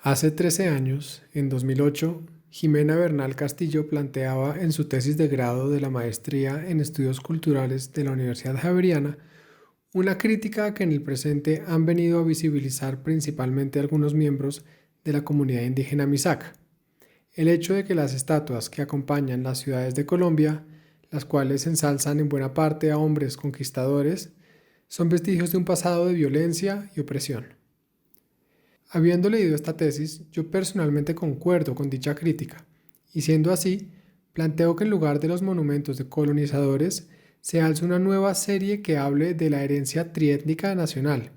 Hace 13 años, en 2008, Jimena Bernal Castillo planteaba en su tesis de grado de la maestría en estudios culturales de la Universidad Javeriana una crítica que en el presente han venido a visibilizar principalmente algunos miembros de la comunidad indígena Misak. El hecho de que las estatuas que acompañan las ciudades de Colombia, las cuales ensalzan en buena parte a hombres conquistadores, son vestigios de un pasado de violencia y opresión. Habiendo leído esta tesis, yo personalmente concuerdo con dicha crítica, y siendo así, planteo que en lugar de los monumentos de colonizadores, se alce una nueva serie que hable de la herencia triétnica nacional,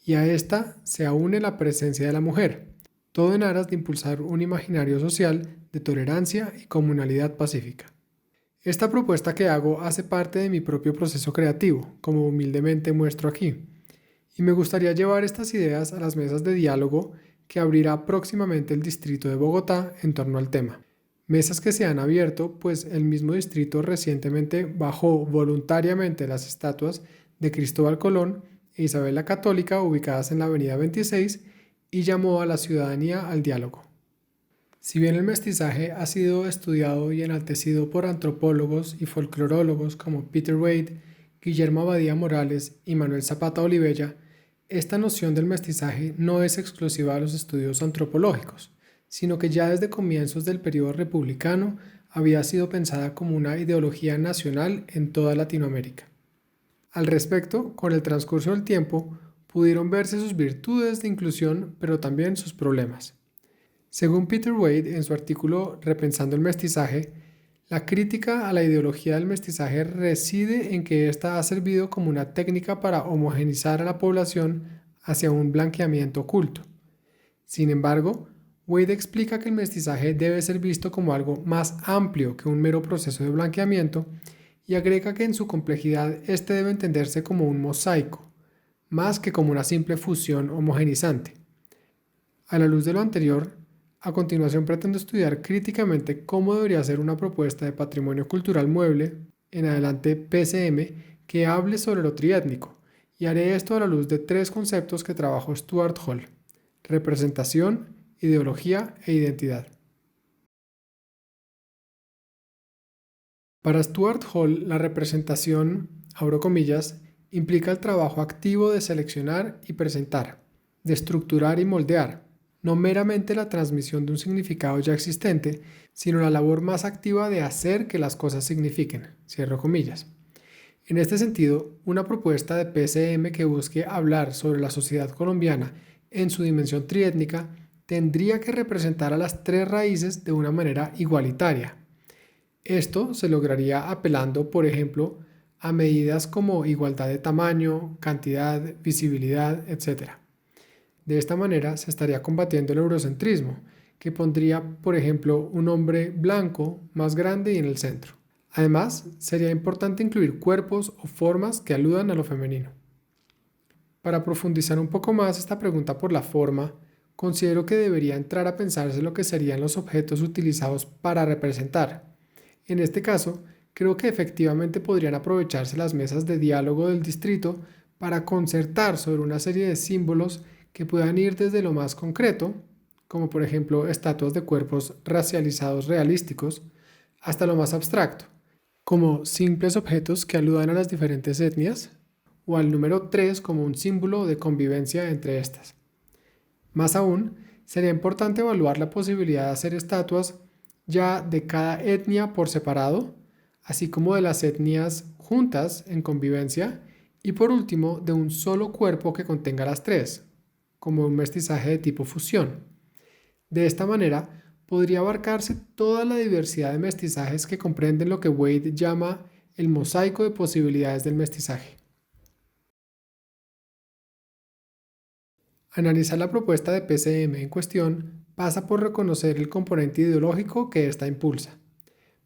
y a esta se aúne la presencia de la mujer, todo en aras de impulsar un imaginario social de tolerancia y comunalidad pacífica. Esta propuesta que hago hace parte de mi propio proceso creativo, como humildemente muestro aquí, y me gustaría llevar estas ideas a las mesas de diálogo que abrirá próximamente el Distrito de Bogotá en torno al tema. Mesas que se han abierto, pues el mismo distrito recientemente bajó voluntariamente las estatuas de Cristóbal Colón e Isabel la Católica ubicadas en la Avenida 26 y llamó a la ciudadanía al diálogo. Si bien el mestizaje ha sido estudiado y enaltecido por antropólogos y folclorólogos como Peter Wade, Guillermo Abadía Morales y Manuel Zapata Olivella, esta noción del mestizaje no es exclusiva de los estudios antropológicos, sino que ya desde comienzos del periodo republicano había sido pensada como una ideología nacional en toda Latinoamérica. Al respecto, con el transcurso del tiempo, pudieron verse sus virtudes de inclusión, pero también sus problemas. Según Peter Wade, en su artículo Repensando el mestizaje, la crítica a la ideología del mestizaje reside en que ésta ha servido como una técnica para homogeneizar a la población hacia un blanqueamiento oculto. Sin embargo, Wade explica que el mestizaje debe ser visto como algo más amplio que un mero proceso de blanqueamiento y agrega que en su complejidad este debe entenderse como un mosaico, más que como una simple fusión homogenizante. A la luz de lo anterior, a continuación pretendo estudiar críticamente cómo debería ser una propuesta de patrimonio cultural mueble, en adelante PCM, que hable sobre lo triétnico, y haré esto a la luz de tres conceptos que trabajó Stuart Hall: representación, ideología e identidad. Para Stuart Hall, la representación, abro comillas, implica el trabajo activo de seleccionar y presentar, de estructurar y moldear, no meramente la transmisión de un significado ya existente, sino la labor más activa de hacer que las cosas signifiquen, cierro comillas. En este sentido, una propuesta de PCM que busque hablar sobre la sociedad colombiana en su dimensión triétnica tendría que representar a las tres raíces de una manera igualitaria. Esto se lograría apelando, por ejemplo, a medidas como igualdad de tamaño, cantidad, visibilidad, etc. De esta manera se estaría combatiendo el eurocentrismo, que pondría, por ejemplo, un hombre blanco más grande y en el centro. Además, sería importante incluir cuerpos o formas que aludan a lo femenino. Para profundizar un poco más esta pregunta por la forma, considero que debería entrar a pensarse lo que serían los objetos utilizados para representar. En este caso, creo que efectivamente podrían aprovecharse las mesas de diálogo del distrito para concertar sobre una serie de símbolos que puedan ir desde lo más concreto, como por ejemplo estatuas de cuerpos racializados realísticos, hasta lo más abstracto, como simples objetos que aludan a las diferentes etnias, o al número 3 como un símbolo de convivencia entre estas. Más aún, sería importante evaluar la posibilidad de hacer estatuas ya de cada etnia por separado, así como de las etnias juntas en convivencia, y por último de un solo cuerpo que contenga las tres, como un mestizaje de tipo fusión. De esta manera, podría abarcarse toda la diversidad de mestizajes que comprenden lo que Wade llama el mosaico de posibilidades del mestizaje. Analizar la propuesta de PCM en cuestión pasa por reconocer el componente ideológico que ésta impulsa.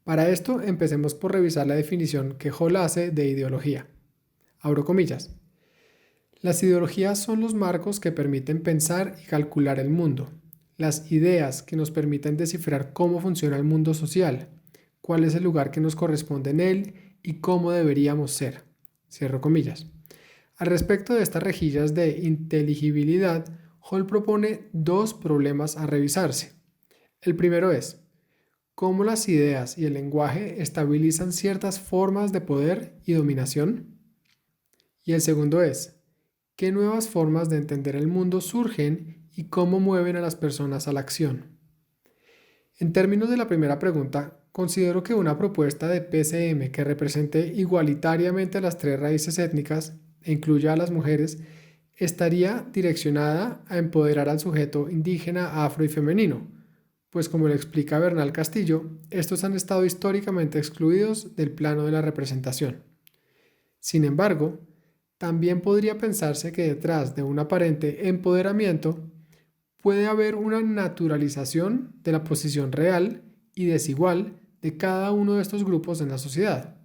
Para esto, empecemos por revisar la definición que Hall hace de ideología. Abro comillas. Las ideologías son los marcos que permiten pensar y calcular el mundo, las ideas que nos permiten descifrar cómo funciona el mundo social, cuál es el lugar que nos corresponde en él y cómo deberíamos ser. Cierro comillas. Al respecto de estas rejillas de inteligibilidad, Hall propone dos problemas a revisarse. El primero es cómo las ideas y el lenguaje estabilizan ciertas formas de poder y dominación. Y el segundo es qué nuevas formas de entender el mundo surgen y cómo mueven a las personas a la acción. En términos de la primera pregunta, considero que una propuesta de PCM que represente igualitariamente las tres raíces étnicas e incluya a las mujeres estaría direccionada a empoderar al sujeto indígena, afro y femenino, pues como lo explica Bernal Castillo, estos han estado históricamente excluidos del plano de la representación. Sin embargo, también podría pensarse que detrás de un aparente empoderamiento puede haber una naturalización de la posición real y desigual de cada uno de estos grupos en la sociedad,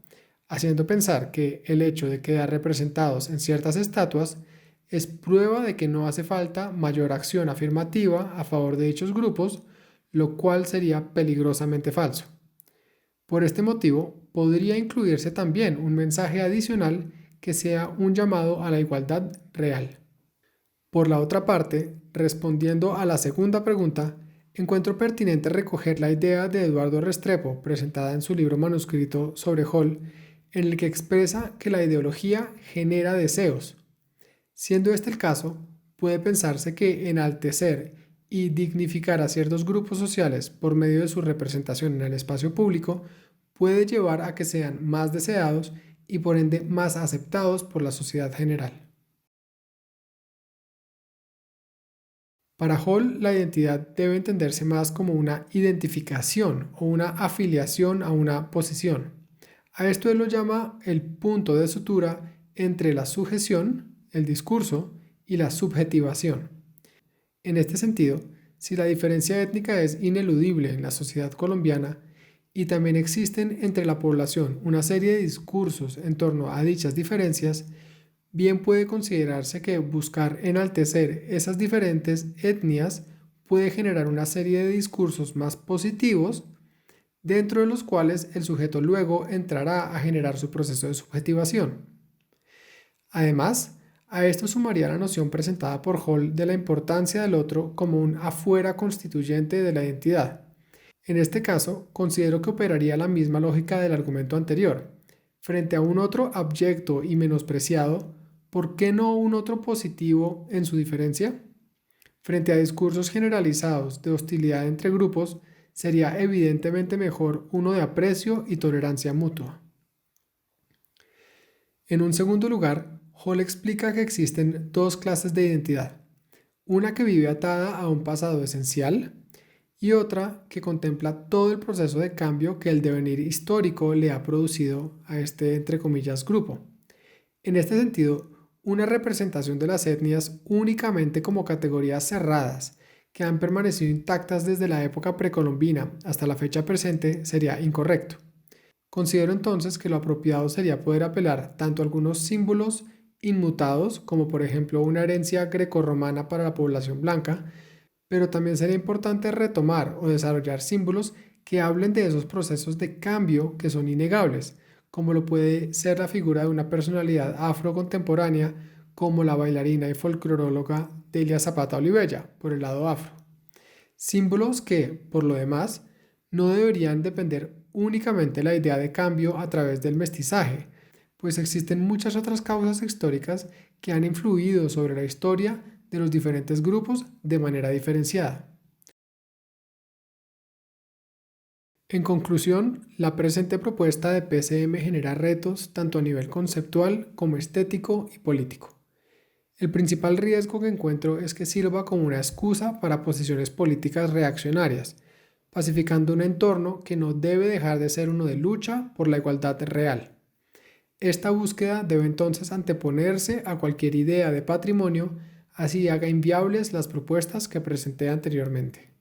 haciendo pensar que el hecho de quedar representados en ciertas estatuas es prueba de que no hace falta mayor acción afirmativa a favor de dichos grupos, lo cual sería peligrosamente falso. Por este motivo, podría incluirse también un mensaje adicional que sea un llamado a la igualdad real. Por la otra parte, respondiendo a la segunda pregunta, encuentro pertinente recoger la idea de Eduardo Restrepo, presentada en su libro manuscrito sobre Hall, en el que expresa que la ideología genera deseos. Siendo este el caso, puede pensarse que enaltecer y dignificar a ciertos grupos sociales por medio de su representación en el espacio público puede llevar a que sean más deseados y por ende más aceptados por la sociedad general. Para Hall, la identidad debe entenderse más como una identificación o una afiliación a una posición. A esto él lo llama el punto de sutura entre la sujeción, el discurso, y la subjetivación. En este sentido, si la diferencia étnica es ineludible en la sociedad colombiana y también existen entre la población una serie de discursos en torno a dichas diferencias, bien puede considerarse que buscar enaltecer esas diferentes etnias puede generar una serie de discursos más positivos, dentro de los cuales el sujeto luego entrará a generar su proceso de subjetivación. Además, a esto sumaría la noción presentada por Hall de la importancia del otro como un afuera constituyente de la identidad. En este caso, considero que operaría la misma lógica del argumento anterior. Frente a un otro abyecto y menospreciado, ¿por qué no un otro positivo en su diferencia? Frente a discursos generalizados de hostilidad entre grupos, sería evidentemente mejor uno de aprecio y tolerancia mutua. En un segundo lugar, Hall explica que existen dos clases de identidad, una que vive atada a un pasado esencial y otra que contempla todo el proceso de cambio que el devenir histórico le ha producido a este, entre comillas, grupo. En este sentido, una representación de las etnias únicamente como categorías cerradas que han permanecido intactas desde la época precolombina hasta la fecha presente sería incorrecto. Considero entonces que lo apropiado sería poder apelar tanto a algunos símbolos inmutados, como por ejemplo una herencia grecorromana para la población blanca, pero también sería importante retomar o desarrollar símbolos que hablen de esos procesos de cambio que son innegables, como lo puede ser la figura de una personalidad afrocontemporánea como la bailarina y folcloróloga Delia Zapata Olivella, por el lado afro. Símbolos que, por lo demás, no deberían depender únicamente de la idea de cambio a través del mestizaje, pues existen muchas otras causas históricas que han influido sobre la historia de los diferentes grupos de manera diferenciada. En conclusión, la presente propuesta de PCM genera retos tanto a nivel conceptual como estético y político. El principal riesgo que encuentro es que sirva como una excusa para posiciones políticas reaccionarias, pacificando un entorno que no debe dejar de ser uno de lucha por la igualdad real. Esta búsqueda debe entonces anteponerse a cualquier idea de patrimonio, así haga inviables las propuestas que presenté anteriormente.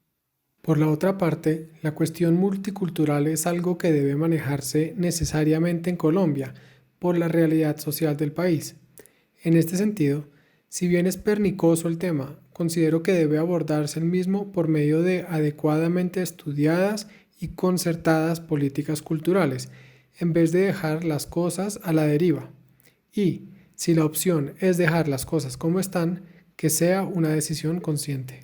Por la otra parte, la cuestión multicultural es algo que debe manejarse necesariamente en Colombia por la realidad social del país. En este sentido, si bien es pernicoso el tema, considero que debe abordarse el mismo por medio de adecuadamente estudiadas y concertadas políticas culturales, en vez de dejar las cosas a la deriva. Y, si la opción es dejar las cosas como están, que sea una decisión consciente.